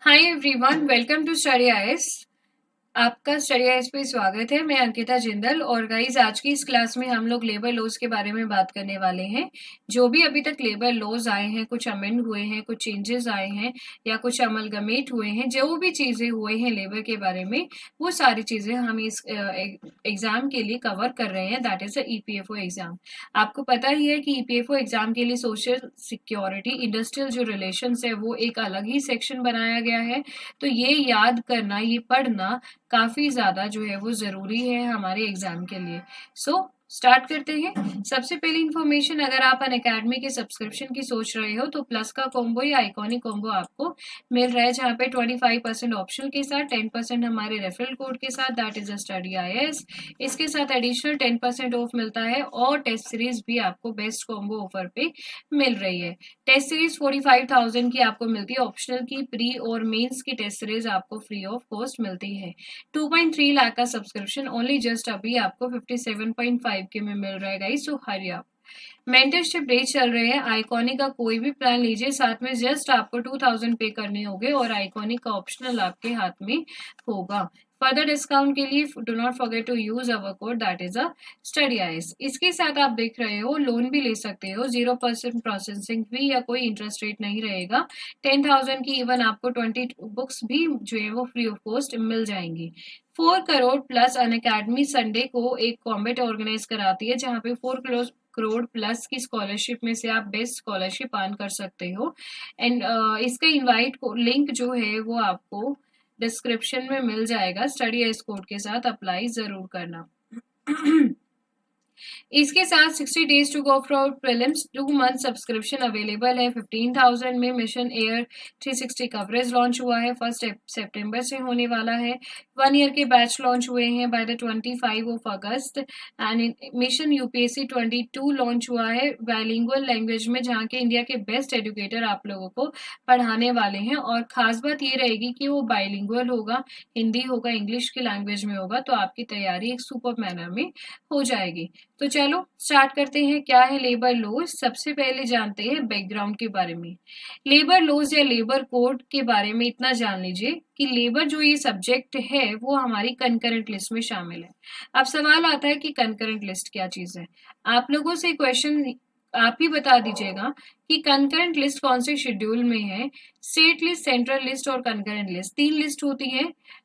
Hi everyone, welcome to study IAS. आपका study IAS पे स्वागत है। मैं अंकिता जिंदल और गाइस आज की इस क्लास में हम लोग लेबर लॉज के बारे में बात करने वाले हैं। जो भी अभी तक लेबर लॉज आए हैं, कुछ अमेंड हुए हैं, कुछ चेंजेस आए हैं या कुछ अमलगमेट हुए हैं, जो भी चीजें हुए हैं लेबर के बारे में, वो सारी चीजें हम इस एग्जाम के लिए कवर कर रहे हैं। That is EPFO exam. आपको पता ही है कि ईपीएफओ एग्जाम के लिए सोशल सिक्योरिटी इंडस्ट्रियल जो रिलेशंस है वो एक अलग ही सेक्शन बनाया गया है। तो ये याद करना, ये पढ़ना काफी ज्यादा जो है वो जरूरी है हमारे एग्जाम के लिए। सो स्टार्ट करते हैं। सबसे पहली इंफॉर्मेशन, अगर आप अनअकैडमी के सब्सक्रिप्शन की सोच रहे हो तो प्लस का कॉम्बो या आइकॉनिक कॉम्बो आपको मिल रहा है, जहाँ पे 25% ऑप्शनल के साथ 10% हमारे रेफरल कोड के साथ, दैट इज स्टडी आईएएस। इसके साथ एडिशनल 10% ऑफ मिलता है और टेस्ट सीरीज भी आपको बेस्ट कॉम्बो ऑफर पे मिल रही है। टेस्ट सीरीज 45,000 की आपको मिलती है, ऑप्शनल की प्री और मेंस की टेस्ट सीरीज आपको फ्री ऑफ कॉस्ट मिलती है। 2.3 लाख का सब्सक्रिप्शन ओनली जस्ट अभी आपको 57.5 के में मिल रहा है गाइस, सो हरी अप। मेंटरशिप रेट चल रहे हैं। आइकॉनिक का कोई भी प्लान लीजिए, साथ में जस्ट आपको 2000 पे करने होंगे और आइकॉनिक का ऑप्शनल आपके हाथ में होगा। फर्दर डिस्काउंट के लिए do not forget to use our code, that is a study IAS. इसके साथ आप देख रहे हो लोन भी ले सकते हो, 0% प्रोसेसिंग फी या कोई इंटरेस्ट रेट नहीं रहेगा। 10,000 की इवन आपको 20 बुक्स भी जो है वो फ्री ऑफ कॉस्ट मिल जाएंगी। 4 करोड़ प्लस अनअकैडमी संडे को एक कॉम्बेट ऑर्गेनाइज कराती है, जहाँ पे 4 करोड़ प्लस की स्कॉलरशिप में से आप बेस्ट स्कॉलरशिप अर्न कर सकते हो। एंड इसका इनवाइट लिंक जो है वो आपको डिस्क्रिप्शन में मिल जाएगा। स्टडी एस कोड के साथ अप्लाई जरूर करना। इसके साथ 60 days to go for prelims 2 month subscription available है। 15,000 में मिशन एयर 360 कवरेज लॉन्च हुआ है, 1 सितंबर से होने वाला है। 1 ईयर के बैच लॉन्च हुए हैं by the 25 of August. And mission UPSC 22 launch हुआ है बाइलिंगुअल लैंग्वेज में, जहाँ के इंडिया के बेस्ट एजुकेटर आप लोगों को पढ़ाने वाले हैं। और खास बात ये रहेगी कि वो बाइलिंगुअल होगा, हिंदी होगा, इंग्लिश की लैंग्वेज में होगा, तो आपकी तैयारी एक सुपर मैनर में हो जाएगी। तो चलो स्टार्ट करते हैं। क्या है लेबर लॉज? सबसे पहले जानते हैं बैकग्राउंड के बारे में। लेबर लॉज या लेबर कोड के बारे में इतना जान लीजिए कि लेबर जो ये सब्जेक्ट है वो हमारी कंकरेंट लिस्ट में शामिल है। अब सवाल आता है कि कंकरेंट लिस्ट क्या चीज है। आप लोगों से क्वेश्चन आप ही बता दीजिएगा कि कंकरेंट लिस्ट कौन से शेड्यूल में है। स्टेट लिस्ट, सेंट्रल लिस्ट और कंकरेंट लिस्ट, 3 लिस्ट होती है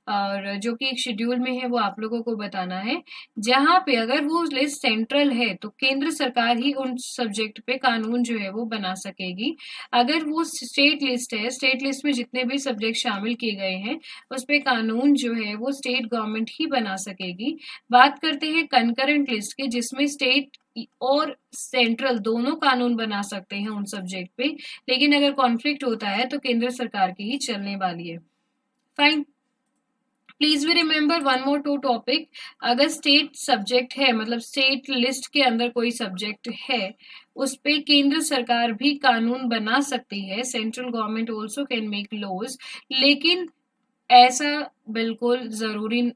और जो कि एक शेड्यूल में है, वो आप लोगों को बताना है। जहां पे अगर वो लिस्ट सेंट्रल है तो केंद्र सरकार ही उन सब्जेक्ट पे कानून जो है वो बना सकेगी। अगर वो स्टेट लिस्ट है, स्टेट लिस्ट में जितने भी सब्जेक्ट शामिल किए गए हैं उस पे कानून जो है वो स्टेट गवर्नमेंट ही बना सकेगी। बात करते हैं कंकरेंट लिस्ट के, जिसमें स्टेट और सेंट्रल दोनों कानून बना सकते हैं उन सब्जेक्ट पे, लेकिन अगर कॉन्फ्लिक्ट होता है तो केंद्र सरकार की ही चलने वाली है। Fine, please we remember one more two topic. अगर स्टेट सब्जेक्ट है, मतलब स्टेट लिस्ट के अंदर कोई सब्जेक्ट है, उस पे केंद्र सरकार भी कानून बना सकती है। Central government also can make laws, लेकिन ऐसा बिल्कुल जरूरी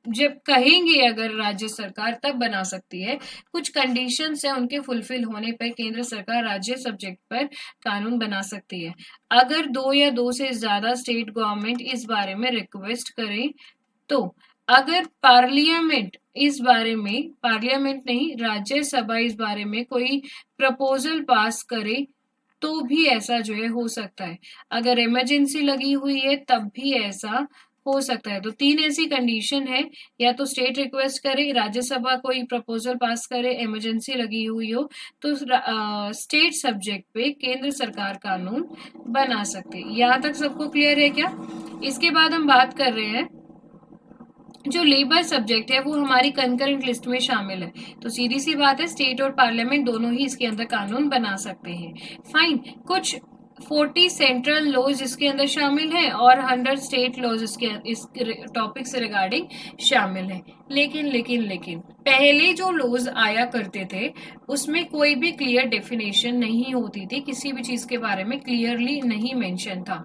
जब कहेंगे अगर राज्य सरकार तब बना सकती है। कुछ कंडीशंस है, उनके फुलफिल होने पर केंद्र सरकार राज्य सब्जेक्ट पर कानून बना सकती है। अगर 2 या 2 से ज्यादा स्टेट गवर्नमेंट इस बारे में रिक्वेस्ट करें तो, अगर पार्लियामेंट इस बारे में, पार्लियामेंट नहीं राज्यसभा इस बारे में कोई प्रपोजल पास करे तो भी ऐसा जो है हो सकता है। अगर इमरजेंसी लगी हुई है तब भी ऐसा हो सकता है। तो 3 ऐसी कंडीशन है, या तो स्टेट रिक्वेस्ट करे, राज्यसभा कोई प्रपोजल पास करे, इमरजेंसी लगी हुई हो, तो स्टेट सब्जेक्ट पे केंद्र सरकार कानून बना सकते। यहाँ तक सबको क्लियर है क्या? इसके बाद हम बात कर रहे हैं जो लेबर सब्जेक्ट है वो हमारी कंकरेंट लिस्ट में शामिल है। तो सीधी सी बात है, स्टेट और पार्लियामेंट दोनों ही इसके अंदर कानून बना सकते हैं। फाइन, कुछ 40 सेंट्रल लॉज इसके अंदर शामिल है और 100 स्टेट लॉज इस टॉपिक से रिगार्डिंग शामिल है। लेकिन पहले जो लॉज आया करते थे उसमें कोई भी क्लियर डेफिनेशन नहीं होती थी, किसी भी चीज के बारे में क्लियरली नहीं मेंशन था।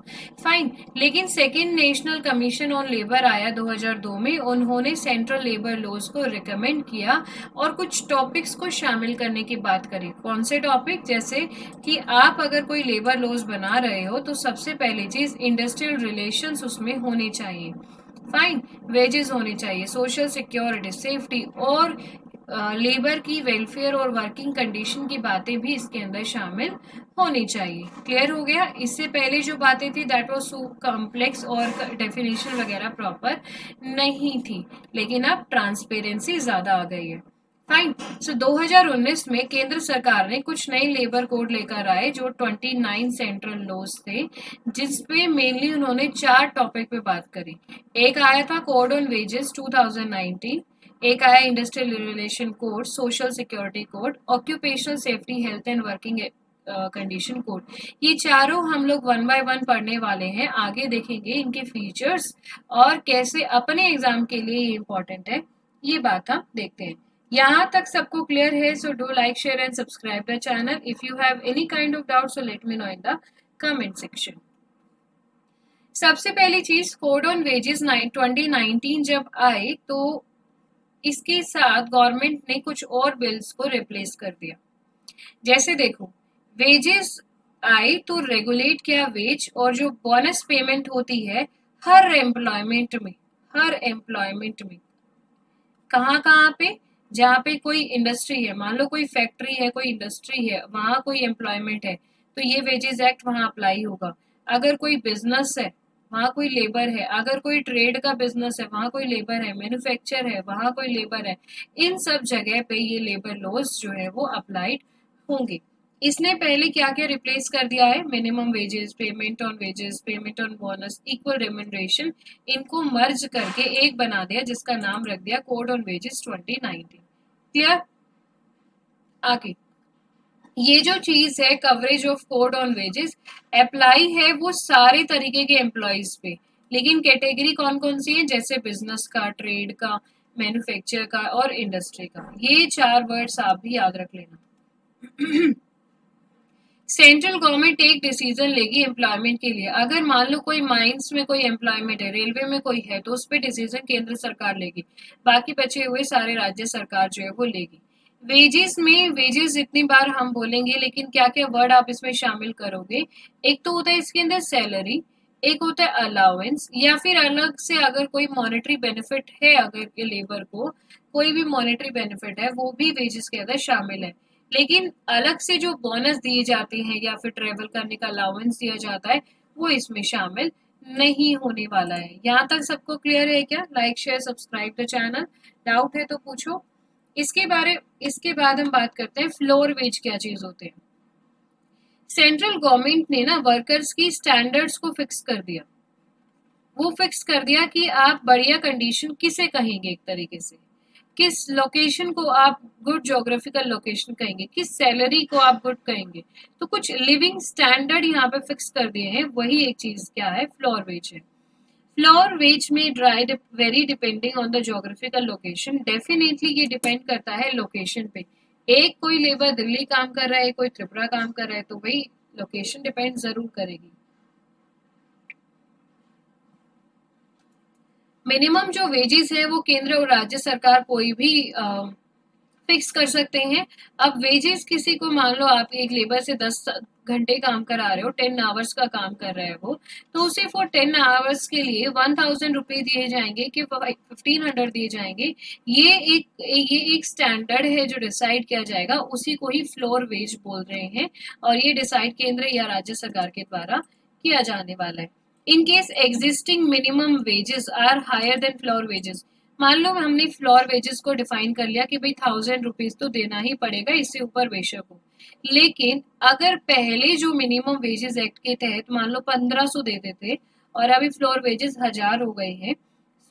फाइन, लेकिन second national commission on labour आया 2002 में, उन्होंने सेंट्रल लेबर लॉज को रिकमेंड किया और कुछ टॉपिक्स को शामिल करने की बात करी। कौन से टॉपिक? जैसे कि आप अगर कोई लेबर लॉज लॉज बना रहे हो तो सबसे पहली चीज इंडस्ट्रियल रिलेशंस उसमें होने चाहिए, फाइन, वेजेस होने चाहिए, सोशल सिक्योरिटी, सेफ्टी और लेबर की वेलफेयर और वर्किंग कंडीशन की बातें भी इसके अंदर शामिल होनी चाहिए। क्लियर हो गया? इससे पहले जो बातें थी दैट वाज सो कॉम्प्लेक्स और डेफिनेशन वगैरह प्रॉपर नहीं थी, लेकिन अब ट्रांसपेरेंसी ज्यादा आ गई है। फाइन। सो 2019 में केंद्र सरकार ने कुछ नए लेबर कोड लेकर आए जो 29 सेंट्रल लॉज थे, जिसपे मेनली उन्होंने 4 टॉपिक पे बात करी। एक आया था कोड ऑन वेजेस 2019, एक आया industrial relation code, social security code, occupational safety, health and working condition code. ये चारों हम लोग वन बाय वन पढ़ने वाले हैं, आगे देखेंगे इनके फीचर्स और कैसे अपने एग्जाम के लिए ये इम्पोर्टेंट है, ये बात हम देखते हैं। यहाँ तक सबको क्लियर है? So do like, share and subscribe the channel. If you have any kind of doubt so let me know in the comment section. सबसे पहली चीज, कोड ऑन वेजेस 2019 जब आए तो इसके साथ गवर्नमेंट ने कुछ और बिल्स को रिप्लेस कर दिया। जैसे देखो, वेजेस आए तो रेगुलेट किया वेज और जो बोनस पेमेंट होती है हर एम्प्लॉयमेंट में, हर एम्प्लॉयमेंट में, कहाँ कहाँ पे? जहाँ पे कोई इंडस्ट्री है, मान लो कोई फैक्ट्री है, कोई इंडस्ट्री है, वहां कोई एम्प्लॉयमेंट है तो ये वेजेस एक्ट वहां अप्लाई होगा। अगर कोई बिजनेस है वहां कोई लेबर है, अगर कोई ट्रेड का बिजनेस है वहां कोई लेबर है, मैन्युफैक्चर है वहां कोई लेबर है, इन सब जगह पे ये लेबर लॉज जो है वो अप्लाइड होंगे। इसने पहले क्या क्या रिप्लेस कर दिया है? Minimum wages, payment on wages, payment on bonus, equal remuneration, इनको मर्ज करके एक बना दिया जिसका नाम रख दिया कोड ऑन वेजेस 2019। क्लियर? आगे ये जो चीज है coverage of code on wages apply है वो सारे तरीके के एम्प्लॉयज पे, लेकिन कैटेगरी कौन कौन सी है? जैसे बिजनेस का, ट्रेड का, मैन्युफैक्चर का और इंडस्ट्री का। ये 4 वर्ड्स आप भी याद रख लेना। सेंट्रल गवर्नमेंट एक डिसीजन लेगी एम्प्लॉयमेंट के लिए। अगर मान लो कोई माइंस में कोई एम्प्लॉयमेंट है, रेलवे में कोई है, तो उस पर डिसीजन केंद्र सरकार लेगी, बाकी बचे हुए सारे राज्य सरकार जो है वो लेगी। वेजेस में, वेजेस इतनी बार हम बोलेंगे लेकिन क्या क्या वर्ड आप इसमें शामिल करोगे? एक तो होता है इसके अंदर सैलरी, एक होता है अलाउंस, या फिर अलग से अगर कोई मॉनेटरी बेनिफिट है, अगर के लेबर को कोई भी मॉनेटरी बेनिफिट है वो भी वेजेस के अंदर शामिल है। लेकिन अलग से जो बोनस दिए जाते हैं या फिर ट्रेवल करने का अलाउंस दिया जाता है वो इसमें शामिल नहीं होने वाला है। यहाँ तक सबको क्लियर है क्या? Like, share, subscribe the channel. Doubt है तो पूछो। इसके बाद हम बात करते हैं फ्लोर वेज क्या चीज होते हैं। सेंट्रल गवर्नमेंट ने ना वर्कर्स की स्टैंडर्ड्स को फिक्स कर दिया। वो फिक्स कर दिया कि आप बढ़िया कंडीशन किसे कहेंगे, एक तरीके से किस लोकेशन को आप गुड ज्योग्राफिकल लोकेशन कहेंगे, किस सैलरी को आप गुड कहेंगे। तो कुछ लिविंग स्टैंडर्ड यहाँ पे फिक्स कर दिए हैं, वही एक चीज क्या है? फ्लोर वेज है। फ्लोर वेज में very depending on the geographical location. Definitely ये डिपेंड करता है लोकेशन पे। एक कोई लेबर दिल्ली काम कर रहा है, कोई त्रिपुरा काम कर रहा है, तो वही लोकेशन डिपेंड जरूर करेगी। मिनिमम जो वेजेस है वो केंद्र और राज्य सरकार कोई भी फिक्स कर सकते हैं। अब वेजेस किसी को, मान लो आप एक लेबर से 10 घंटे काम करा रहे हो, 10 आवर्स का काम कर रहे हो, तो उसे फॉर 10 आवर्स के लिए 1000 रुपए दिए जाएंगे कि 1500 दिए जाएंगे। ये एक स्टैंडर्ड है जो डिसाइड किया जाएगा, उसी को ही फ्लोर वेज बोल रहे हैं और ये डिसाइड केंद्र या राज्य सरकार के द्वारा किया जाने वाला है। In case existing minimum wages are higher than floor wages, मान लो हमने फ्लोर वेजेस को डिफाइन कर लिया कि भाई 1000 रुपीज तो देना ही पड़ेगा, इससे ऊपर बेशक हो, लेकिन अगर पहले जो मिनिमम वेजेस एक्ट के तहत मान लो 1500 देते थे और अभी फ्लोर वेजेस 1000 हो गए हैं,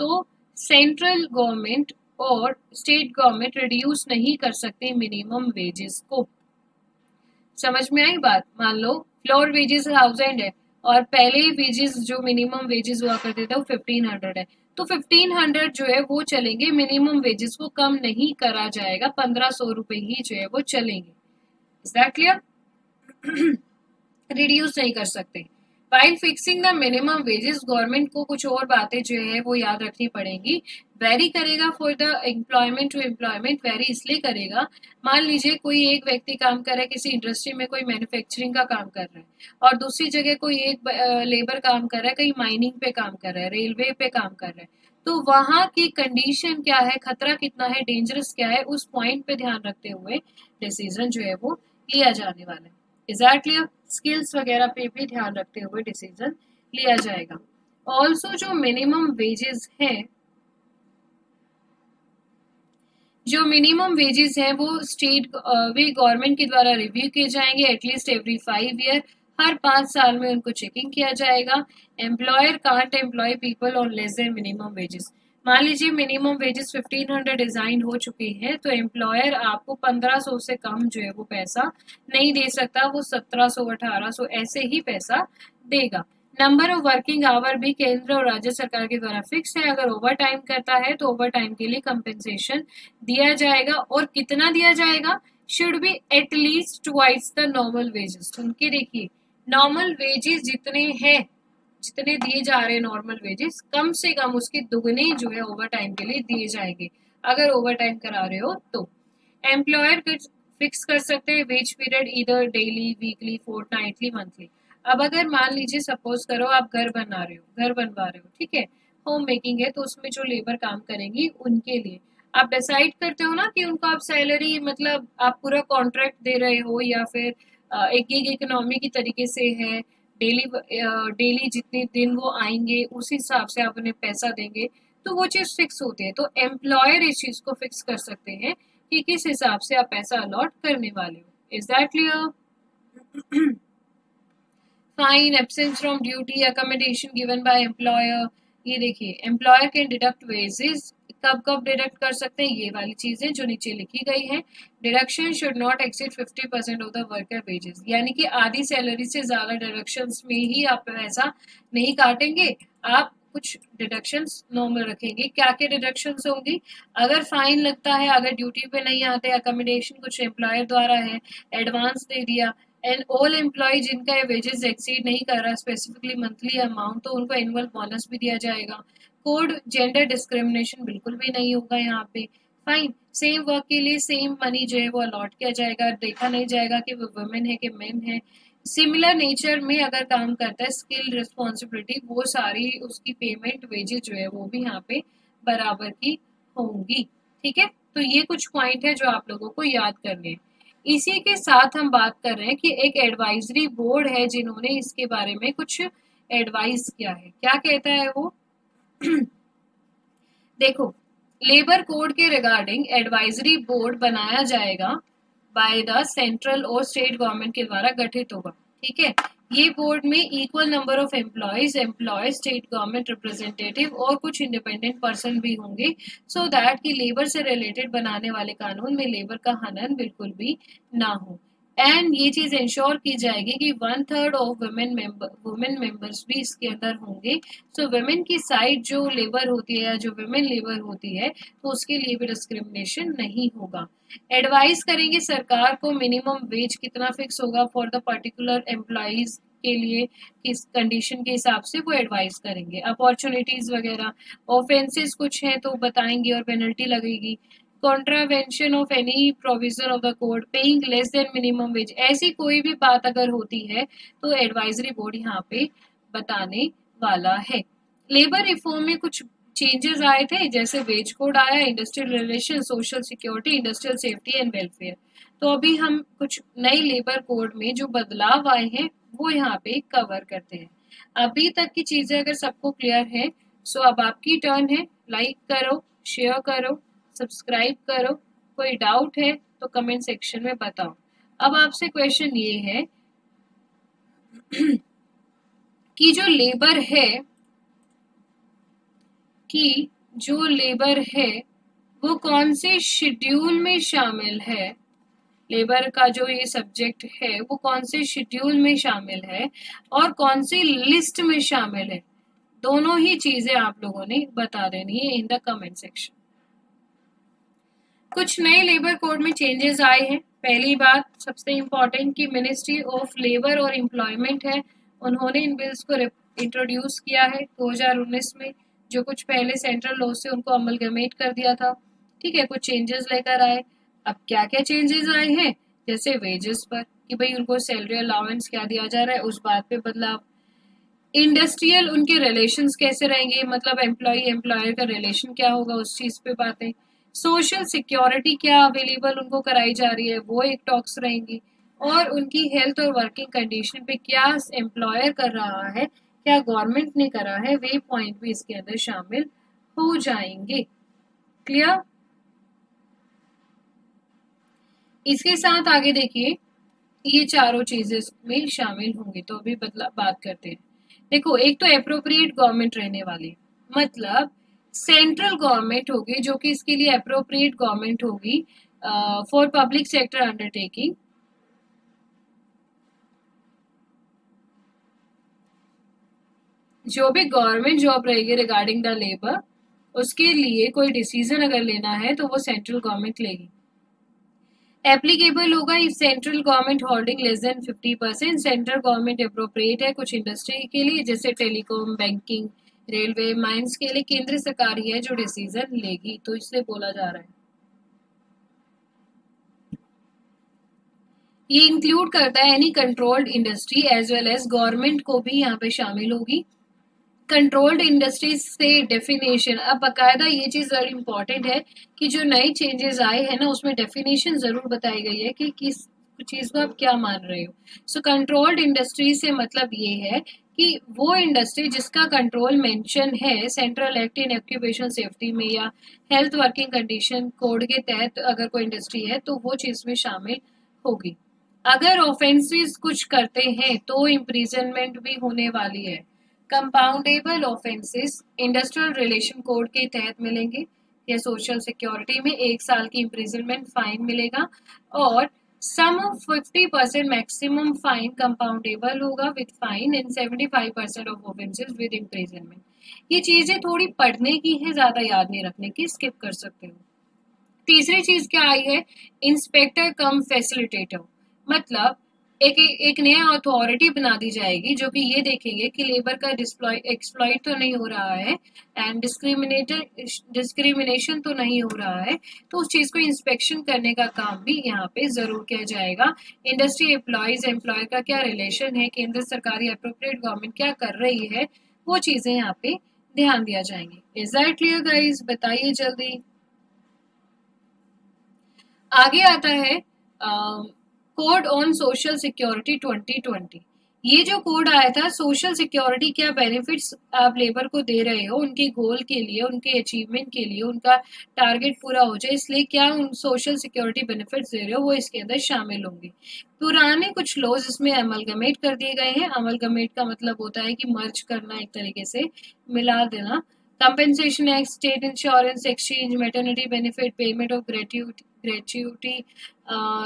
तो सेंट्रल गवर्नमेंट और स्टेट गवर्नमेंट रिड्यूस नहीं कर सकते मिनिमम वेजेस को। समझ में आई बात? मान लो फ्लोर वेजेस 1000 है और पहले वेजेस जो मिनिमम वेजेस हुआ करते थे वो 1500 है, तो 1500 जो है वो चलेंगे, मिनिमम वेजेस को कम नहीं करा जाएगा, 1500 रुपए ही जो है वो चलेंगे। Is that clear? रिड्यूस नहीं कर सकते। While fixing the minimum wages, government को कुछ और बातें जो है वो याद रखनी पड़ेगी। वेरी करेगा for the employment to employment, vary इसलिए करेगा, मान लीजिए कोई एक व्यक्ति काम कर रहा है किसी इंडस्ट्री में, कोई मैन्युफैक्चरिंग का काम कर रहा है, और दूसरी जगह कोई एक लेबर काम कर रहा है, कहीं माइनिंग पे काम कर रहा है, रेलवे पे काम कर रहा है, तो वहां की कंडीशन क्या है, खतरा कितना है, डेंजरस क्या है, उस पॉइंट पे ध्यान रखते हुए डिसीजन जो है वो लिया जाने वाला है। एग्जैक्टली स्किल्स वगैरह पे भी ध्यान रखते हुए डिसीजन लिया जाएगा। ऑल्सो जो मिनिमम वेजेस है, जो मिनिमम वेजेस हैं वो स्टेट वे गवर्नमेंट के द्वारा रिव्यू किए जाएंगे एटलीस्ट एवरी 5 ईयर, हर 5 साल में उनको चेकिंग किया जाएगा। Employer can't employ people on less than minimum wages. मान लीजिए मिनिमम वेजेस 1500 डिजाइन हो चुकी है, तो एम्प्लॉयर आपको 1500 से कम जो है वो पैसा नहीं दे सकता, वो 1700 1800 ऐसे ही पैसा देगा। नंबर ऑफ वर्किंग आवर भी केंद्र और राज्य सरकार के द्वारा फिक्स है, अगर ओवर टाइम करता है तो ओवर टाइम के लिए कंपेंसेशन दिया जाएगा, और कितना दिया जाएगा, should be at least twice the normal wages. सुन के देखिए, नॉर्मल वेजेस जितने हैं, जितने दिए जा रहे हैं नॉर्मल वेजेस, कम से कम उसके दुगने जो है ओवर टाइम के लिए दिए जाएंगे, अगर ओवर टाइम करा रहे हो तो। एम्प्लॉयर फिक्स कर सकते हैं वेज पीरियड इधर डेली, वीकली, फोर्टनाइटली, मंथली। अब अगर मान लीजिए सपोज करो आप घर बना रहे हो, घर बनवा रहे हो, ठीक है, होम मेकिंग है, तो उसमें जो लेबर काम करेंगी उनके लिए आप डिसाइड करते हो ना कि उनको आप सैलरी, मतलब आप पूरा कॉन्ट्रैक्ट दे रहे हो या फिर एक गिग इकोनॉमी की तरीके से है, डेली डेली जितने दिन वो आएंगे उस हिसाब से आप उन्हें पैसा देंगे, तो वो चीज फिक्स होती है। तो एम्प्लॉयर इस चीज को फिक्स कर सकते हैं कि किस हिसाब से आप पैसा अलॉट करने वाले हो। Is that clear? Fine, absence from duty, accommodation given by employer. ये देखिए, एम्प्लॉयर कैन डिडक्ट वेजेस, कब कब डिडक्ट कर सकते हैं, ये वाली चीजें जो नीचे लिखी गई है। Deduction should not exceed 50% of the worker wages, यानी कि आधी सैलरी से ज्यादा डिडक्शंस में ही आप पैसा नहीं काटेंगे, आप कुछ डिडक्शंस नॉर्मल रखेंगे। क्या क्या डिडक्शंस होंगी, अगर फाइन लगता है, अगर ड्यूटी पे नहीं आते, अकोमोडेशन कुछ एम्प्लॉयर द्वारा है, एडवांस दे दिया, एंड ऑल एम्प्लॉय जिनका ये वेजेस एक्सीड नहीं कर रहा स्पेसिफिकली मंथली अमाउंट, तो उनको एनुअल बोनस भी दिया जाएगा। कोड जेंडर डिस्क्रिमिनेशन बिल्कुल भी नहीं होगा यहाँ पे। फाइन, सेम वर्क के लिए सेम मनी जो है वो अलॉट किया जाएगा, देखा नहीं जाएगा कि वो वुमेन है कि मेन है। सिमिलर नेचर में अगर काम करता है, स्किल, रिस्पॉन्सिबिलिटी, वो सारी उसकी पेमेंट वेजेस जो है वो भी यहाँ पे बराबर की होंगी। ठीक है, तो ये कुछ पॉइंट है जो आप लोगों को याद करने हैं। इसी के साथ हम बात कर रहे हैं कि एक एडवाइजरी बोर्ड है जिन्होंने इसके बारे में कुछ एडवाइस किया है। क्या कहता है वो? देखो, लेबर कोड के रिगार्डिंग एडवाइजरी बोर्ड बनाया जाएगा, बाय द सेंट्रल और स्टेट गवर्नमेंट के द्वारा गठित होगा। ठीक है, ये बोर्ड में equal number of employees, state government representative और कुछ इंडिपेंडेंट पर्सन भी होंगे, सो दैट कि लेबर से रिलेटेड बनाने वाले कानून में लेबर का हनन बिल्कुल भी ना हो। एंड ये चीज इंश्योर की जाएगी कि 1/3 ऑफ वुमेन मेंबर्स भी इसके अंदर होंगे। सो वुमेन की साइड जो लेबर होती है या जो वुमेन लेबर होती है, तो उसके लिए भी डिस्क्रिमिनेशन नहीं होगा। एडवाइस करेंगे सरकार को मिनिमम वेज कितना फिक्स होगा फॉर द पर्टिकुलर एम्प्लॉयज के लिए, किस कंडीशन के हिसाब से वो एडवाइस करेंगे। अपॉर्चुनिटीज वगैरह, ऑफेंसेस कुछ हैं तो बताएंगे और पेनल्टी लगेगी। Contravention of any provision of the code, paying less than minimum wage, ऐसी कोई भी बात अगर होती है तो एडवाइजरी बोर्ड यहाँ पे बताने वाला है। लेबर रिफॉर्म में कुछ चेंजेस आए थे, जैसे वेज कोड आया, industrial relation, social security, industrial safety and welfare. तो अभी हम कुछ नए लेबर कोड में जो बदलाव आए हैं वो यहाँ पे कवर करते हैं। अभी तक की चीजें अगर सबको क्लियर है, सो अब आपकी टर्न है। लाइक करो, शेयर करो, सब्सक्राइब करो। कोई डाउट है तो कमेंट सेक्शन में बताओ। अब आपसे क्वेश्चन ये है कि जो लेबर है वो कौन से शेड्यूल में शामिल है, लेबर का जो ये सब्जेक्ट है वो कौन से शेड्यूल में शामिल है और कौन सी लिस्ट में शामिल है, दोनों ही चीजें आप लोगों ने बता देनी है इन द कमेंट सेक्शन। कुछ नए लेबर कोड में चेंजेस आए हैं। पहली बात सबसे इम्पोर्टेंट कि मिनिस्ट्री ऑफ लेबर और एम्प्लॉयमेंट है उन्होंने इन बिल्स को इंट्रोड्यूस किया है 2019 में, जो कुछ पहले सेंट्रल लॉ से उनको अमलगमेट कर दिया था। ठीक है, कुछ चेंजेस लेकर आए। अब क्या क्या चेंजेस आए हैं, जैसे वेजेस पर कि भाई उनको सैलरी अलाउंस क्या दिया जा रहा है, उस बात पे बदलाव। इंडस्ट्रियल उनके रिलेशंस कैसे रहेंगे, मतलब एम्प्लॉय एम्प्लॉयर का रिलेशन क्या होगा, उस चीज पे बातें। सोशल सिक्योरिटी क्या अवेलेबल उनको कराई जा रही है, वो एक टॉक्स रहेंगी। और उनकी हेल्थ और वर्किंग कंडीशन पे क्या एम्प्लॉयर कर रहा है, क्या गवर्नमेंट ने करा है, वे पॉइंट भी इसके अंदर शामिल हो जाएंगे। क्लियर। इसके साथ आगे देखिए, ये चारों चीजें इसमें शामिल होंगी, तो अभी बदला बात करते हैं। देखो, एक तो अप्रोप्रिएट गवर्नमेंट रहने वाली, मतलब सेंट्रल गवर्नमेंट होगी जो कि इसके लिए अप्रोप्रिएट गवर्नमेंट होगी फॉर पब्लिक सेक्टर अंडरटेकिंग। जो भी गवर्नमेंट जॉब रहेगी रिगार्डिंग द लेबर, उसके लिए कोई डिसीजन अगर लेना है तो वो सेंट्रल गवर्नमेंट लेगी। एप्लीकेबल होगा if central government holding less than 50%। Central government appropriate है कुछ इंडस्ट्री के लिए, जैसे टेलीकॉम, बैंकिंग, रेलवे, माइंस के लिए केंद्र सरकार ही है जो डिसीजन लेगी, तो इसलिए बोला जा रहा है। ये इंक्लूड करता है any controlled industry as well as government को भी यहाँ पे शामिल होगी। कंट्रोल्ड इंडस्ट्रीज से डेफिनेशन, अब बकायदा ये चीज वेरी इंपॉर्टेंट है कि जो नए चेंजेस आए हैं ना, उसमें डेफिनेशन जरूर बताई गई है कि किस चीज को आप क्या मान रहे हो। सो कंट्रोल्ड इंडस्ट्री से मतलब ये है कि वो इंडस्ट्री जिसका कंट्रोल मेंशन है central act in occupation safety में या हेल्थ वर्किंग कंडीशन कोड के तहत अगर कोई इंडस्ट्री है तो वो चीज में शामिल होगी। अगर ऑफेंसेस कुछ करते हैं तो इम्प्रिजनमेंट भी होने वाली है। Compoundable offences industrial relation code के तहत मिलेंगे, या सोशल सिक्योरिटी में 1 साल की इम्प्रिजनमेंट फाइन मिलेगा। और सम ऑफ 50% मैक्सिमम फाइन कंपाउंडेबल होगा with fine and 75% of offences with imprisonment. ये चीजें थोड़ी पढ़ने की है, ज्यादा याद नहीं रखने की, स्किप कर सकते हो। तीसरी चीज क्या आई है, इंस्पेक्टर कम फैसिलिटेटर, मतलब एक नया अथॉरिटी बना दी जाएगी जो कि ये देखेंगे कि लेबर का एक्सप्लॉइट तो नहीं हो रहा है एंड डिस्क्रिमिनेशन तो नहीं हो रहा है, तो उस चीज को इंस्पेक्शन करने का काम भी यहाँ पे जरूर किया जाएगा। इंडस्ट्री एम्प्लॉयज एम्प्लॉयर का क्या रिलेशन है, केंद्र सरकार या अप्रोप्रिएट गवर्नमेंट क्या कर रही है, वो चीजें यहाँ पे ध्यान दिया जाएंगे। इज दैट क्लियर गाइज, बताइए जल्दी। आगे आता है कोड ऑन सोशल सिक्योरिटी 2020। ये जो कोड आया था, सोशल सिक्योरिटी क्या बेनिफिट्स आप लेबर को दे रहे हो उनके गोल के लिए, उनके अचीवमेंट के लिए, उनका टारगेट पूरा हो जाए, इसलिए क्या उन सोशल सिक्योरिटी बेनिफिट्स दे रहे हो, वो इसके अंदर शामिल होंगे। पुराने कुछ लॉज इसमें अमलगमेट कर दिए गए हैं। अमलगमेट का मतलब होता है कि मर्ज करना, एक तरीके से मिला देना। Compensation act, state insurance exchange, maternity benefit, payment of gratuity,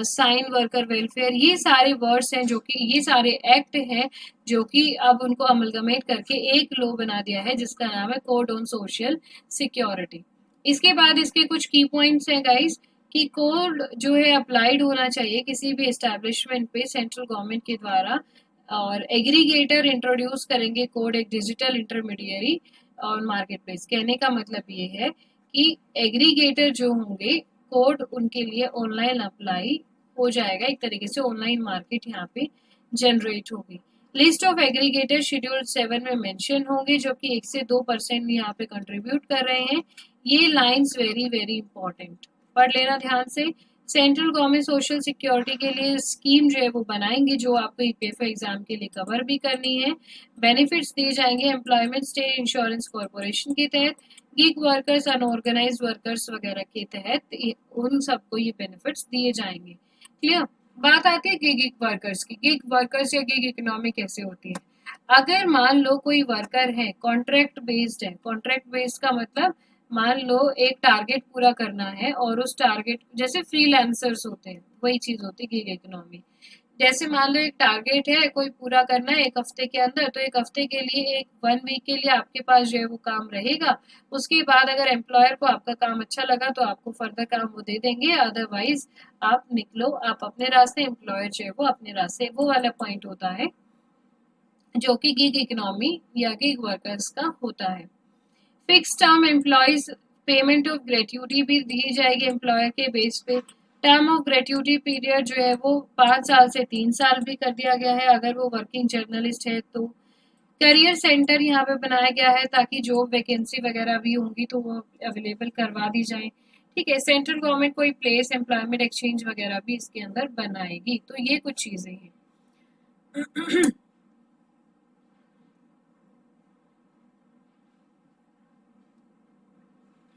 cine worker welfare, ये सारे वर्ड्स हैं जो कि ये सारे एक्ट हैं जो कि अब उनको अमलगमेट करके एक लॉ बना दिया है जिसका नाम है कोड ऑन सोशल सिक्योरिटी। इसके बाद इसके कुछ की पॉइंट्स हैं गाइस, कि कोड जो है अप्लाइड होना चाहिए किसी भी एस्टेब्लिशमेंट पे सेंट्रल गवर्नमेंट के द्वारा, और एग्रीगेटर इंट्रोड्यूस करेंगे कोड, एक डिजिटल इंटरमीडियरी और मार्केट प्लेस। कहने का मतलब ये है कि एग्रीगेटर जो होंगे, कोड उनके लिए ऑनलाइन अप्लाई हो जाएगा, एक तरीके से ऑनलाइन मार्केट यहाँ पे जनरेट होगी। लिस्ट ऑफ एग्रीगेटर शेड्यूल 7 में मेंशन होंगे जो कि 1 से 2% यहाँ पे कंट्रीब्यूट कर रहे हैं। ये लाइंस वेरी वेरी इंपॉर्टेंट, पढ़ लेना ध्यान से। सेंट्रल गवर्नमेंट सोशल सिक्योरिटी के लिए स्कीम जो है वो बनाएंगे जो आपको ईपीएफओ एग्जाम के लिए कवर भी करनी है। बेनिफिट्स दिए जाएंगे एम्प्लॉयमेंट स्टेट इंश्योरेंस कॉर्पोरेशन के तहत, गिग वर्कर्स, अनऑर्गेनाइज वर्कर्स वगैरह के तहत उन सबको ये बेनिफिट्स दिए जाएंगे। क्लियर। बात आती है गिग वर्कर्स की। गिग वर्कर्स या गिग इकोनॉमी कैसे होती है, अगर मान लो कोई वर्कर है कॉन्ट्रैक्ट बेस्ड है, कॉन्ट्रैक्ट बेस्ड का मतलब मान लो एक टारगेट पूरा करना है और उस टारगेट, जैसे फ्रीलांसर्स होते हैं वही चीज होती है गिग इकोनॉमी। जैसे मान लो एक टारगेट है कोई पूरा करना है 1 हफ्ते के अंदर, तो 1 हफ्ते के लिए, एक 1 वीक के लिए आपके पास जो है वो काम रहेगा। उसके बाद अगर एम्प्लॉयर को आपका काम अच्छा लगा तो आपको फर्दर काम वो दे देंगे, अदरवाइज आप निकलो, आप अपने रास्ते, एम्प्लॉयर जो है वो अपने रास्ते, वो वाला पॉइंट होता है जो कि गिग इकोनॉमी या गिग वर्कर्स का होता है। Fix term employees payment of gratuity भी दी जाएगी एम्प्लॉयर के बेस पे। टर्म ऑफ ग्रेट्यूटी पीरियड जो है वो 5 साल से 3 साल भी कर दिया गया है अगर वो वर्किंग जर्नलिस्ट है तो। करियर सेंटर यहाँ पे बनाया गया है ताकि जॉब वैकेंसी वगैरह भी होंगी तो वो अवेलेबल करवा दी जाए। ठीक है, सेंट्रल गवर्नमेंट कोई प्लेस एम्प्लॉयमेंट एक्सचेंज वगैरह भी इसके अंदर बनाएगी। तो ये कुछ चीजें हैं।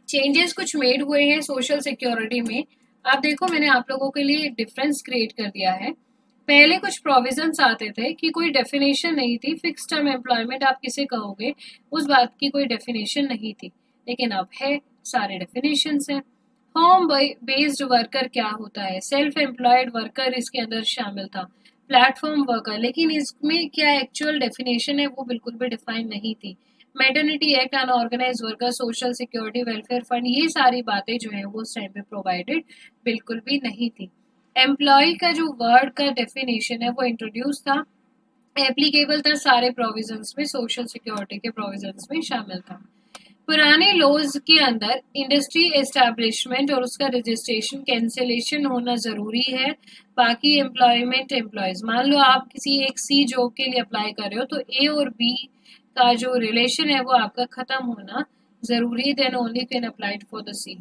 चेंजेस कुछ मेड हुए हैं सोशल सिक्योरिटी में। आप देखो, मैंने आप लोगों के लिए डिफरेंस क्रिएट कर दिया है। पहले कुछ प्रोविजंस आते थे कि कोई डेफिनेशन नहीं थी, फिक्स टर्म एम्प्लॉयमेंट आप किसे कहोगे उस बात की कोई डेफिनेशन नहीं थी, लेकिन अब है, सारे डेफिनेशंस हैं। होम बेस्ड वर्कर क्या होता है, सेल्फ एम्प्लॉयड वर्कर इसके अंदर शामिल था, प्लेटफॉर्म वर्कर, लेकिन इसमें क्या एक्चुअल डेफिनेशन है वो बिल्कुल भी डिफाइन नहीं थी। Maternity act, unorganised worker, social security welfare fund, ये सारी बातें जो है वो उस टाइम पे प्रोवाइडेड बिल्कुल भी नहीं थी। एम्प्लॉय का जो वर्ड का डेफिनेशन है वो इंट्रोड्यूस था, एप्लीकेबल था सारे प्रोविजंस में, सोशल सिक्योरिटी के प्रोविजंस में शामिल था। पुराने लॉज के अंदर इंडस्ट्री एस्टैब्लिशमेंट और उसका रजिस्ट्रेशन कैंसिलेशन होना जरूरी है। बाकी एम्प्लॉयमेंट एम्प्लॉयज, मान लो आप किसी एक सी जॉब के लिए अप्लाई कर रहे हो तो ए और बी का जो रिलेशन है वो आपका खत्म होना जरूरी, then only can applied for the C.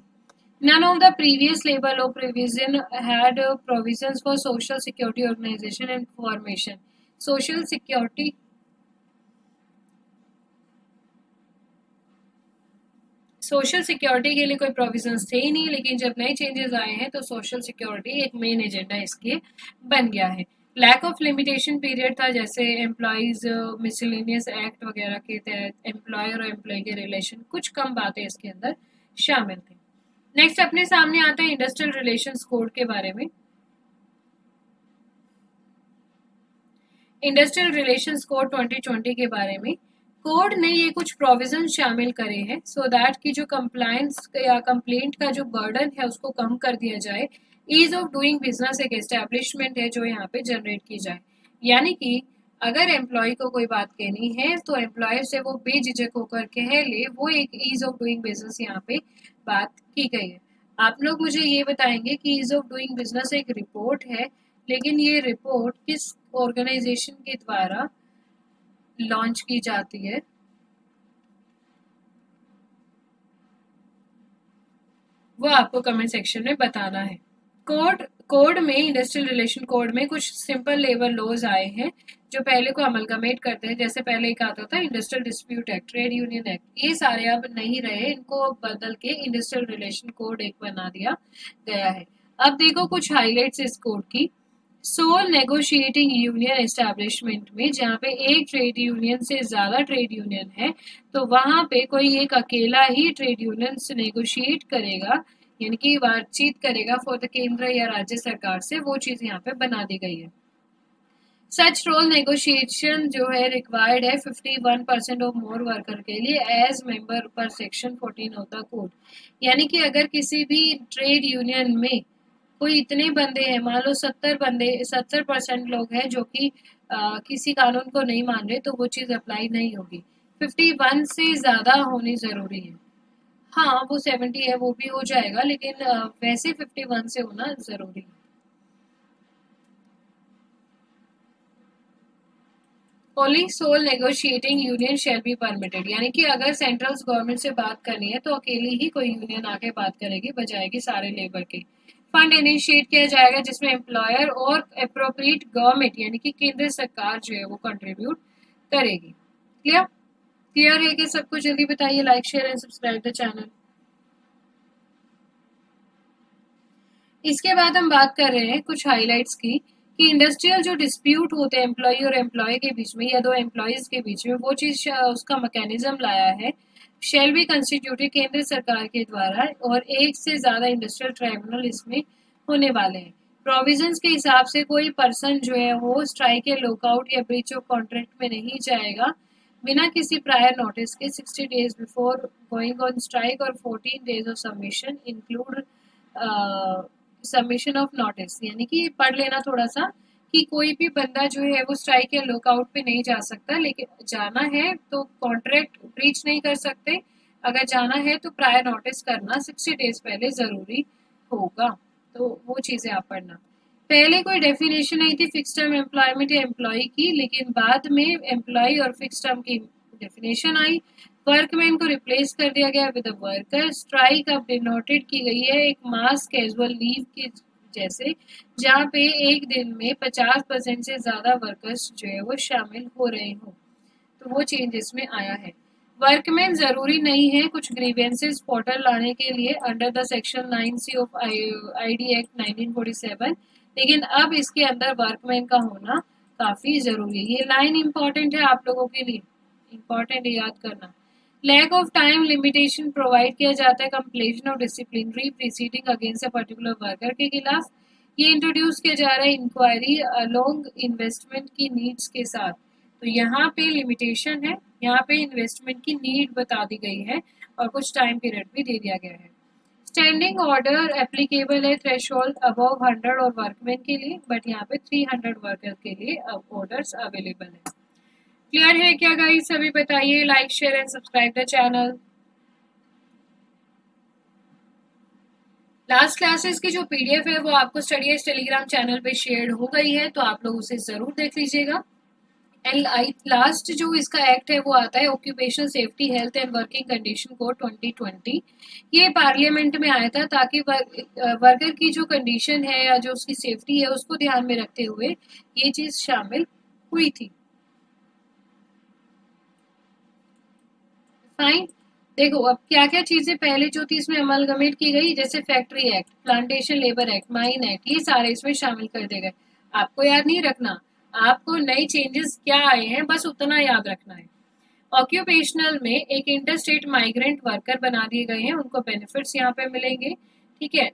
None of the previous labor law provision had provisions for social security organization and formation. Social security social security के लिए कोई प्रोविजंस थे ही नहीं, लेकिन जब नए चेंजेस आए हैं तो सोशल सिक्योरिटी एक मेन एजेंडा इसके बन गया है। लैक ऑफ लिमिटेशन पीरियड था, जैसे एम्प्लॉयज मिसलेनियस एक्ट वगैरह के तहत एम्प्लॉयर और एम्प्लॉय के रिलेशन, कुछ कम बातें इसके अंदर शामिल थी। नेक्स्ट अपने सामने आता है इंडस्ट्रियल रिलेशंस कोड के बारे में। इंडस्ट्रियल रिलेशंस कोड 2020 के बारे में कोड ने ये कुछ प्रोविजन शामिल करे हैं सो दैट की जो कंप्लायंस या कंप्लेंट का जो बर्डन है उसको कम कर दिया जाए। ईज ऑफ डूइंग बिजनेस एक एस्टेब्लिशमेंट है जो यहाँ पे जनरेट की जाए, यानी कि अगर एम्प्लॉय को कोई बात कहनी है तो एम्प्लॉयर से वो बेझिझक होकर कह ले, वो एक ईज ऑफ डूइंग बिजनेस यहाँ पे बात की गई है। आप लोग मुझे ये बताएंगे कि ईज ऑफ डूइंग बिजनेस एक रिपोर्ट है, लेकिन ये रिपोर्ट किस ऑर्गेनाइजेशन के द्वारा लॉन्च की जाती है? वो आपको कमेंट सेक्शन में बताना है। कोड में, इंडस्ट्रियल रिलेशन कोड में कुछ सिंपल लेबर लॉज आए हैं जो पहले को अमलगमेट करते हैं। जैसे पहले एक आता था industrial dispute act, trade union act, ये सारे अब नहीं रहे, इनको बदल के इंडस्ट्रियल रिलेशन कोड एक बना दिया गया है। अब देखो कुछ हाईलाइट्स इस कोड की। सोल नेगोशिएटिंग यूनियन एस्टैब्लिशमेंट में जहाँ पे एक ट्रेड यूनियन से ज्यादा ट्रेड यूनियन है तो वहां पे कोई एक अकेला ही ट्रेड यूनियन से नेगोशिएट करेगा, यानी कि बातचीत करेगा फॉर द केंद्र या राज्य सरकार से, वो चीज यहाँ पे बना दी गई है। सच रोल नेगोशिएशन जो है रिक्वायर्ड है 51% ऑफ मोर वर्कर के लिए एज मेंबर पर सेक्शन 14 ऑफ द कोड, यानी कि अगर किसी भी ट्रेड यूनियन में कोई इतने बंदे हैं, मान लो 70% लोग हैं जो कि किसी कानून को नहीं मान रहे, तो वो चीज अप्लाई नहीं होगी। 51 से ज्यादा होनी जरूरी है। हाँ, वो 70 है वो भी हो जाएगा, लेकिन वैसे 51 से होना जरूरी है। Only sole negotiating union shall be permitted, यानी कि अगर सेंट्रल गवर्नमेंट से बात करनी है तो अकेली ही कोई यूनियन आके बात करेगी, बजाएगी सारे लेबर के। फंड इनिशिएट किया जाएगा जिसमें एम्प्लॉयर और अप्रोप्रिएट गवर्नमेंट यानी कि केंद्र सरकार जो है वो कंट्रीब्यूट करेगी। क्लियर? क्लियर है कि सबको? जल्दी बताइए, like share and subscribe the channel. इसके बाद हम बात कर रहे हैं कुछ हाइलाइट्स की कि इंडस्ट्रियल जो डिस्प्यूट होते हैं एम्प्लॉय और एम्प्लॉय के बीच में या दो एम्प्लॉयज के बीच में, वो चीज उसका मैकेनिज्म लाया है शेल बी कंस्टिट्यूटेड केंद्र सरकार के द्वारा, और एक से ज्यादा इंडस्ट्रियल ट्राइब्यूनल इसमें होने वाले हैं। प्रोविजंस के हिसाब से कोई पर्सन जो है वो स्ट्राइक या लॉकआउट या ब्रीच ऑफ कॉन्ट्रैक्ट में नहीं जाएगा बिना किसी प्रायर नोटिस के 60 days before going on strike और 14 days of submission include submission of notice, यानी कि पढ़ लेना थोड़ा सा कि कोई भी बंदा जो है वो स्ट्राइक या लॉकआउट पे नहीं जा सकता, लेकिन जाना है तो कॉन्ट्रैक्ट ब्रीच नहीं कर सकते। अगर जाना है तो प्रायर नोटिस करना 60 डेज पहले जरूरी होगा। तो वो चीजें आप पढ़ना। पहले कोई डेफिनेशन नहीं थी फिक्स टर्म एम्प्लॉयमेंट या एम्प्लॉय की, लेकिन बाद में एम्प्लॉय और फिक्स टर्म की डेफिनेशन आई। वर्कमैन को रिप्लेस कर दिया गया विद अ वर्कर। स्ट्राइक अब डिनोटेड की गई है एक मास कैजुअल लीव के जैसे, जहाँ पे एक दिन में 50% से ज्यादा वर्कर्स जो है वो शामिल हो रहे हो। तो वो चेंज इसमें आया है। वर्कमैन जरूरी नहीं है कुछ ग्रीवेंसेस पोर्टल लाने के लिए under the section 9C of ID act 1947, लेकिन अब इसके अंदर वर्कमैन का होना काफी जरूरी है। ये लाइन इंपॉर्टेंट है आप लोगों के लिए, इंपॉर्टेंट है, याद करना। Lack of time limitation provide किया जाता है completion of disciplinary proceeding against a particular worker के खिलाफ। ये इंट्रोड्यूस किया जा रहा है इंक्वायरी अलोंग इन्वेस्टमेंट की नीड्स के साथ। तो यहाँ पे लिमिटेशन है, यहाँ पे इन्वेस्टमेंट की नीड बता दी गई है और कुछ टाइम पीरियड भी दे दिया गया है। स्टैंडिंग ऑर्डर एप्लीकेबल है थ्रेशोल्ड अबव 100 और वर्कमैन के लिए, बट यहाँ पे 300 वर्कर के लिए अब ऑर्डर्स अवेलेबल है। क्लियर है क्या गाइस? सभी बताइए, like share and subscribe the channel. Last classes की जो पीडीएफ है वो आपको स्टडीज टेलीग्राम चैनल पे शेयर हो गई है, तो आप लोग उसे जरूर देख लीजिएगा। एंड लास्ट जो इसका एक्ट है वो आता है occupational safety health and working condition code 2020। ये पार्लियामेंट में आया था ताकि वर्कर की जो कंडीशन है या जो उसकी सेफ्टी है उसको ध्यान में रखते हुए ये चीज शामिल हुई थी। फाइन। देखो अब क्या क्या चीजें पहले जो थी इसमें अमलगमेट की गई, जैसे factory act, plantation labour act, mine act, ये सारे इसमें शामिल कर दिए गए। आपको याद नहीं रखना, आपको नए चेंजेस क्या आए हैं बस उतना याद रखना है। ऑक्यूपेशनल में एक इंटर स्टेट माइग्रेंट वर्कर बना दिए गए हैं, उनको बेनिफिट्स यहाँ पे मिलेंगे। ठीक है।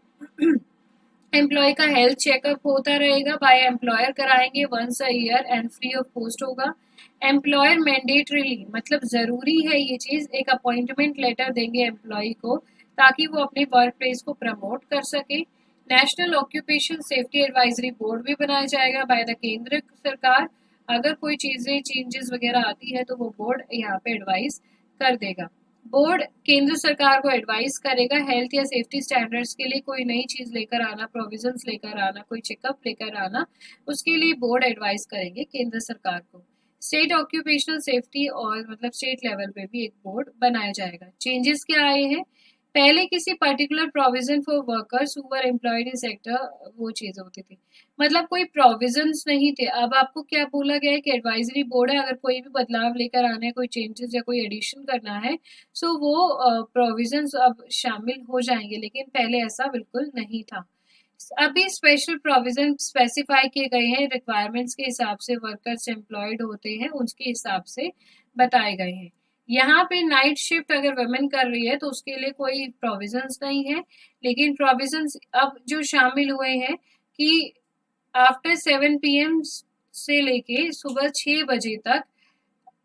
एम्प्लॉय का हेल्थ चेकअप होता रहेगा, बाय एम्प्लॉयर कराएंगे once a year and free of cost होगा। एम्प्लॉयर मैंडेटरीली मतलब जरूरी है ये चीज, एक अपॉइंटमेंट लेटर देंगे एम्प्लॉय को ताकि वो अपने वर्क प्लेस को प्रमोट कर सके। National occupation safety advisory board भी बनाया जाएगा बाय द केंद्र सरकार। अगर कोई चीजें चेंजेस वगैरह आती है तो वो बोर्ड यहाँ पे एडवाइस कर देगा। बोर्ड केंद्र सरकार को एडवाइस करेगा हेल्थ या सेफ्टी स्टैंडर्ड्स के लिए कोई नई चीज लेकर आना, प्रोविजंस लेकर आना, कोई चेकअप लेकर आना, उसके लिए बोर्ड एडवाइस करेंगे केंद्र सरकार को। स्टेट ऑक्यूपेशनल सेफ्टी और मतलब स्टेट लेवल पे भी एक बोर्ड बनाया जाएगा। चेंजेस क्या आए हैं? पहले किसी particular provision for workers who were employed in sector वो चीज होती थी, मतलब कोई प्रोविजंस नहीं थे। अब आपको क्या बोला गया है कि एडवाइजरी बोर्ड है, अगर कोई भी बदलाव लेकर आना है, कोई चेंजेस या कोई एडिशन करना है सो वो प्रोविजंस अब शामिल हो जाएंगे, लेकिन पहले ऐसा बिल्कुल नहीं था। अभी स्पेशल प्रोविजन स्पेसिफाई किए गए हैं, रिक्वायरमेंट्स के हिसाब से वर्कर्स एम्प्लॉयड होते हैं उसके हिसाब से बताए गए हैं। यहाँ पे नाइट शिफ्ट अगर वुमेन कर रही है तो उसके लिए कोई प्रोविजंस नहीं है, लेकिन प्रोविजंस अब जो शामिल हुए हैं कि आफ्टर 7 PM से लेके सुबह 6 बजे तक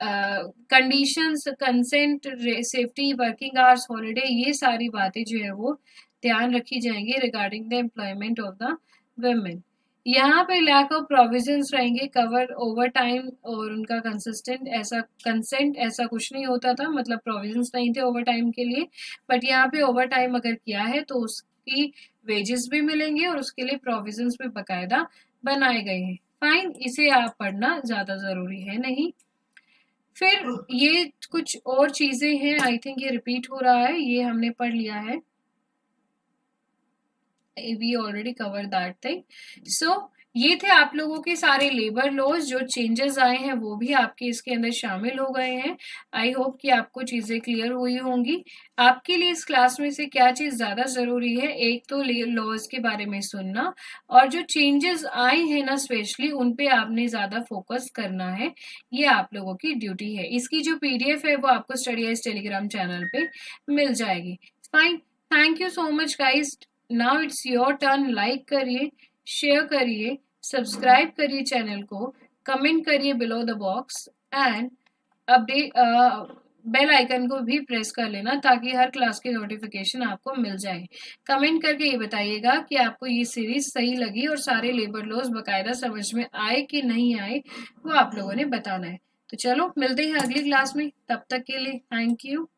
conditions, consent, safety, working hours, holiday, ये सारी बातें जो है वो ध्यान रखी जाएंगी regarding the employment of the women. यहाँ पे लैक ऑफ प्रोविजंस रहेंगे, कवर ओवर टाइम और उनका कंसेंट ऐसा कुछ नहीं होता था, मतलब प्रोविजंस नहीं थे ओवर टाइम के लिए। बट यहाँ पे ओवर टाइम अगर किया है तो उसकी वेजेस भी मिलेंगे और उसके लिए प्रोविजंस भी बकायदा बनाए गए हैं। फाइन, इसे आप पढ़ना ज्यादा जरूरी है नहीं। फिर ये कुछ और चीजें हैं, आई थिंक ये रिपीट हो रहा है, ये हमने पढ़ लिया है, we already cover that thing. So ये थे आप लोगों के सारे लेबर लॉज, जो चेंजेस आए हैं वो भी आपके इसके अंदर शामिल हो गए हैं। आई होप कि आपको चीजें क्लियर हुई होंगी। आपके लिए इस क्लास में से क्या चीज ज्यादा जरूरी है, एक तो लॉज के बारे में सुनना, और जो चेंजेस आए हैं ना स्पेशली उन पे आपने ज्यादा फोकस करना है, ये आप लोगों की ड्यूटी है। इसकी जो पीडीएफ है वो आपको स्टडीज टेलीग्राम चैनल पे मिल जाएगी। Fine, thank you so much guys. Now it's your turn. Like करिए, शेयर करिए, सब्सक्राइब करिए चैनल को, कमेंट करिए below the box, and update bell icon को भी प्रेस कर लेना ताकि हर क्लास की नोटिफिकेशन आपको मिल जाए। कमेंट करके ये बताइएगा कि आपको ये सीरीज सही लगी और सारे लेबर लॉज बकायदा समझ में आए कि नहीं आए, वो आप लोगों ने बताना है। तो चलो मिलते हैं अगली क्लास में, तब तक के लिए थैंक यू।